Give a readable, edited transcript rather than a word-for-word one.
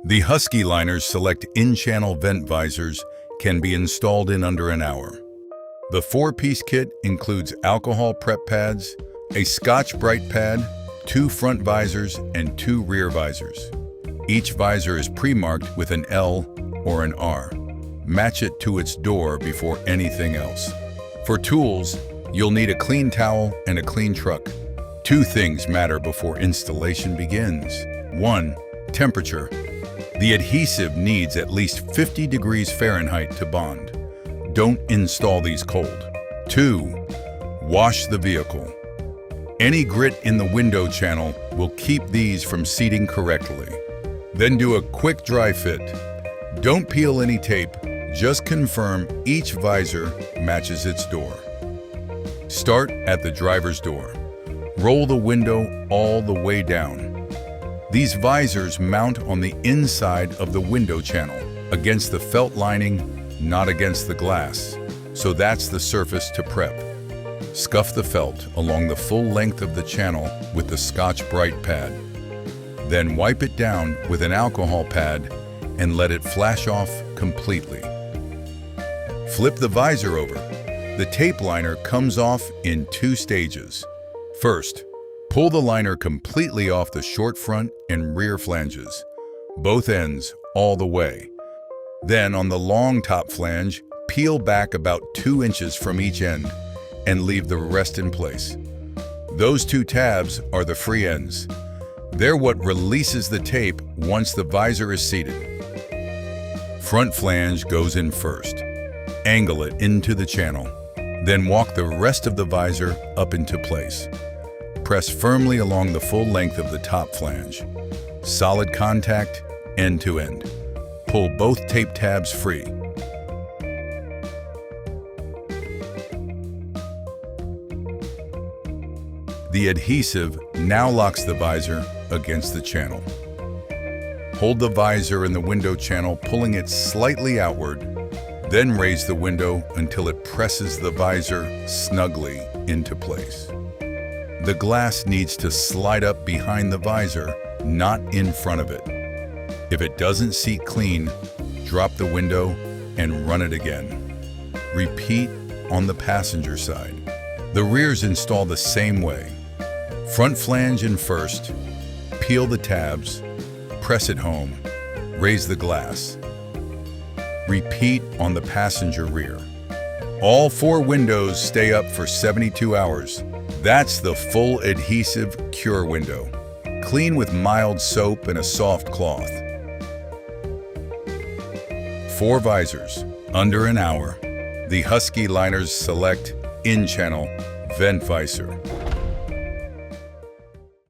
The Husky Liners Select In-Channel Ventvisors can be installed in under an hour. The 4-piece kit includes alcohol prep pads, a Scotch-Brite pad, 2 front visors, and 2 rear visors. Each visor is pre-marked with an L or an R. Match it to its door before anything else. For tools, you'll need a clean towel and a clean truck. 2 things matter before installation begins. 1. Temperature. The adhesive needs at least 50 degrees Fahrenheit to bond. Don't install these cold. 2. Wash the vehicle. Any grit in the window channel will keep these from seating correctly. Then do a quick dry fit. Don't peel any tape, just confirm each visor matches its door. Start at the driver's door. Roll the window all the way down. These visors mount on the inside of the window channel, against the felt lining, not against the glass. So that's the surface to prep. Scuff the felt along the full length of the channel with the Scotch-Brite pad. Then wipe it down with an alcohol pad and let it flash off completely. Flip the visor over. The tape liner comes off in 2 stages. First, pull the liner completely off the short front and rear flanges, both ends all the way. Then on the long top flange, peel back about 2 inches from each end and leave the rest in place. Those 2 tabs are the free ends. They're what releases the tape once the visor is seated. Front flange goes in first. Angle it into the channel. Then walk the rest of the visor up into place. Press firmly along the full length of the top flange. Solid contact, end to end. Pull both tape tabs free. The adhesive now locks the visor against the channel. Hold the visor in the window channel, pulling it slightly outward, then raise the window until it presses the visor snugly into place. The glass needs to slide up behind the visor, not in front of it. If it doesn't seat clean, drop the window and run it again. Repeat on the passenger side. The rears install the same way. Front flange in first, peel the tabs, press it home, raise the glass. Repeat on the passenger rear. All 4 windows stay up for 72 hours. That's the full adhesive cure window. Clean with mild soap and a soft cloth. 4 visors, under an hour. The Husky Liners Select In-Channel Ventvisor.